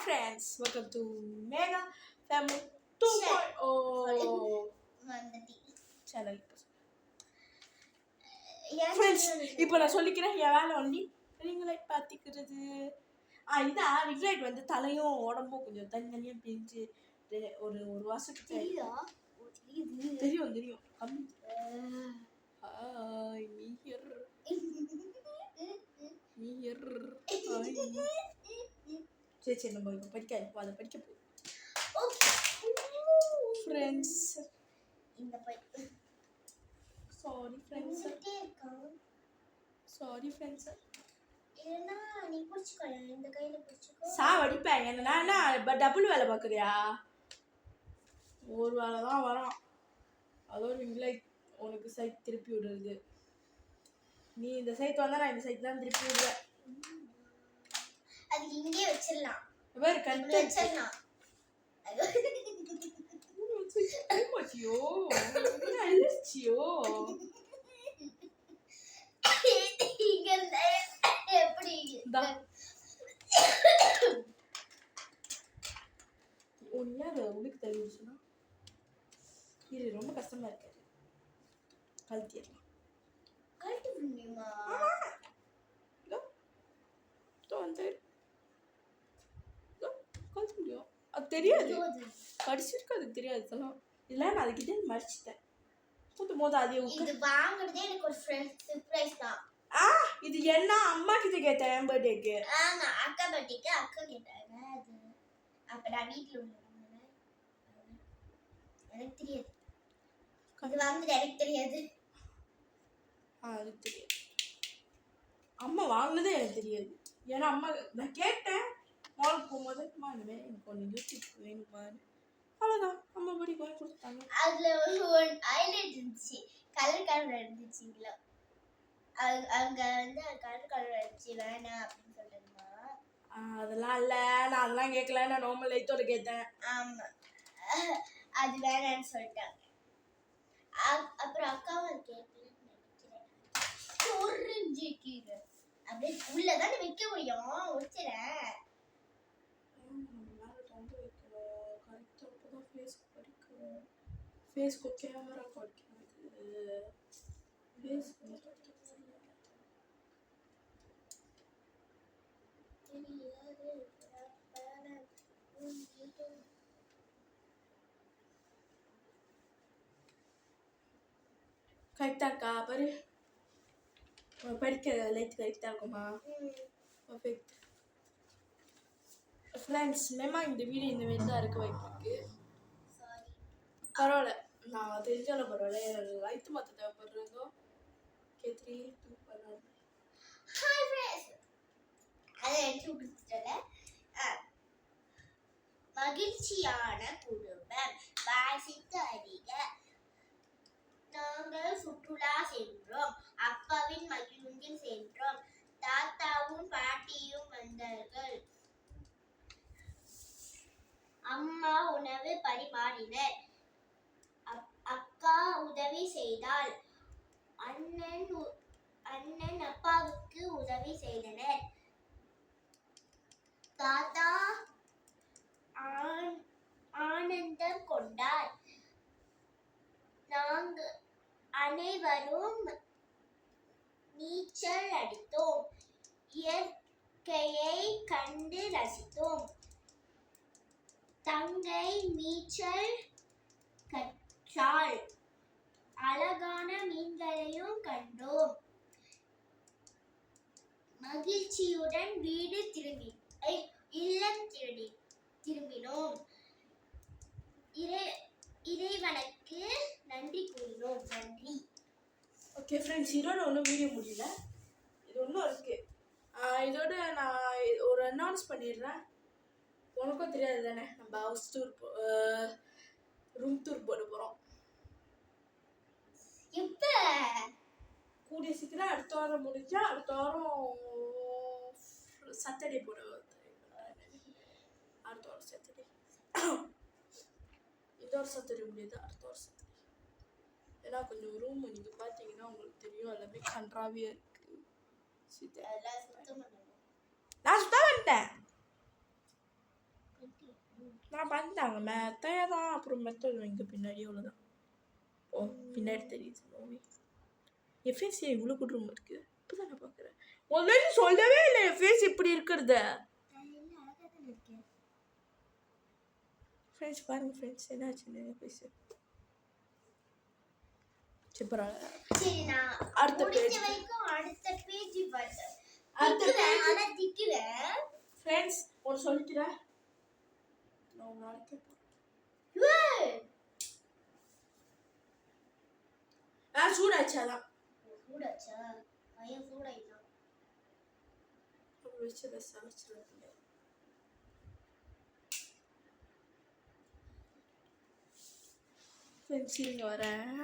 friends, welcome to Mega Family 2.0 channel. Friends, இப்போ நான் சொல்லிக்கிறேன் என் வேலை ஒன்லி ரிங் லைட் பார்த்துக்கிறது. இதான் ரிங் லைட் வந்து தலையும் உடம்பும் கொஞ்சம் தனித்தனியாக பிரிஞ்சு ஒரு ஒரு வருஷத்துக்கு தெரியும் தெரியும். ஹாய் மீஹர் மீஹர் சரி சரி நம்ம இப்போ படிக்க அதை படிக்க போகுது friends. Sorry friends sorry friends சாவடிப்பேன் என்ன டபுள் வேலை பார்க்குறியா? ஒரு வேலை தான் வரும், அதோட இல்லை உனக்கு சைட் திருப்பி விடுறது. நீ இந்த சைட் வந்தா நான் இந்த சைட் தான் திருப்பி விடுவேன். அது இங்கே வச்சிரலாம். வேற கண்டு வச்சிரலாம். ஐயோ என்ன அலர்ச்சியோ இங்க எப்படி ஒன்னியார் உனக்கு தெரியும் சொன்னா இது ரொம்ப கஷ்டமா இருக்காது. கழட்டிடலாம். கழட்டி முடியுமா? வந்து கழட்ட முடியும். அது தெரியாது, படிச்சிருக்கு, அதுக்கு தெரியாது. இதெல்லாம் இல்லை நான் அதுக்கிட்டே மறைச்சிட்டேன். கூட்டும் போது அதே இது வாங்குறதே எனக்கு ஒரு சர்ப்ரைஸ் தான். இது என்ன அம்மா கிட்ட கேட்டேன் என் பர்த்டேக்கு. ஆமா அக்கா பர்த்டேக்கு அக்கா கேட்டாங்க. அது அப்ப நான் வீட்ல இருந்தேன், எனக்கு தெரியாது. அது வாங்குறது எனக்கு தெரியாது. அதுக்கு தெரியாது. அம்மா வாங்கினதே எனக்கு தெரியாது. ஏன்னா அம்மா நான் கேட்டேன் மாலுக்கு போகும்போது அம்மா இந்த மாதிரி எனக்கு ஒன்று யூடியூப் வேணுமா, அவ்வளோதான். அம்மா படி வாங்கி கொடுத்தாங்க. அதுல ஒரு ஹைலைட் இருந்துச்சு, கலர் கலர் இருந்துச்சுங்களா. அங்க வந்து கலர் கலர் இருந்துச்சு, வேணாம் அப்படின்னு சொல்லிட்டுமா. அதெல்லாம் இல்லை, நான் அதெல்லாம் கேட்கல, நான் நார்மல் லைட்டோட கேட்டேன். ஆமா அது வேணான்னு சொல்லிட்டாங்க. அப்புறம் அக்காவும் கேட்கலன்னு நினைக்கிறேன். சொரிஞ்சு கீரை அப்படியே உள்ளதானே வைக்க முடியும், வச்சுறேன். ஃபேஸ்க்கு கேமரா படிக்கிறது. கரெக்டாக இருக்கா பாரு, படிக்க லைட் கரெக்டாக இருக்குமா? பர்ஃபெக்ட். ஃப்ரெண்ட்ஸ் மேமா இந்த வீடியோ இந்த மாதிரி தான் இருக்க வைப்பிருக்கு. பரவாயில்ல, நான் தெரிஞ்சாலும் பரவாயில்ல. எனக்கு லைட்டு மாற்ற தேவைப்படுறதோ கேத்ரி டூ பண்ணாது. ஹாய் ஃப்ரெண்ட்ஸ், அதை எடுத்து கொடுத்துட்டல. மகிழ்ச்சியான குடும்பம் வாசித்து அறிக. நாங்கள் சுற்றுலா சென்றோம், அப்பாவின் மகிழ்ச்சியில் சென்றோம், தாத்தாவும் பாட்டியும் வந்தார்கள், அம்மா உணவு பரிமாறினர், அக்கா உதவி செய்தாள், அண்ணன் அப்பாவுக்கு உதவி செய்தனர், தாத்தா ஆனந்தம் கொண்டார், நாங்கள் அனைவரும் நீச்சல் அடித்தோம், இயற்கையை கண்டு ரசித்தோம், தங்கை நீச்சல் கற்றாள், அழகான மீன்களையும் கண்டோம், மகிழ்ச்சியுடன் வீடு இல்லம் திரும்பினோம், இறைவனுக்கு நன்றி கூறினோம். நன்றி. ஓகே ஃப்ரெண்ட்ஸ், இதோட ஒன்றும் வீடியோ முடியல, இது ஒன்றும் இருக்குது. இதோட நான் ஒரு அனௌன்ஸ் பண்ணிடுறேன். உனக்கும் தெரியாது தானே, நம்ம ஹவுஸ் டூர் ரூம் டூர் போட போகிறோம். இப்போ கூடிய சீக்கிரம் அடுத்த வாரம் முடிஞ்சா அடுத்த வாரம் சாட்டர்டே போட. அடுத்த வாரம் சாட்டர்டே, இந்த வாரம் சாட்டர்டே முடியாது, அடுத்த வாரம் சாட்டர்டே. ஏன்னா கொஞ்சம் ரூம் நீங்கள் பார்த்தீங்கன்னா உங்களுக்கு தெரியும், எல்லாமே கன்றாவியாக இருக்குது. நான் சுத்தம் பண்ணிட்டேன். தாங்க மெத்தையா தான், அப்புறம் மெத்த இங்கே பின்னாடி அவ்வளோதான். ஓ பின்னாடி தெரியுது மூவி. என் ஃபேஸ் இவ்வளோ குட்ரூம் இருக்குது, இப்போ தான் நான் பார்க்குறேன். முதல்ல சொல்லவே இல்லை என் ஃபேஸ் இப்படி இருக்கிறத. ஃப்ரெண்ட்ஸ் பாருங்க ஃப்ரெண்ட்ஸ், என்னாச்சுன்னு ஃபேஸ். சரி பரவாயில்ல. சரி நான் அடுத்த பேஜ் அடுத்த பேஜ் பார்த்தேன். அடுத்த பேஜ் ஆனா திக்குறேன். ஃப்ரெண்ட்ஸ் ஒரு சொல்லிக்கிறேன், நான் ஒரு நாளைக்கு சூடாச்சாதான் சூடாச்சா? பையன் சூடாயிட்டான். வச்சதை சமைச்சிருவாங்க. ஃப்ரெண்ட்ஸ் இங்கே வரேன்.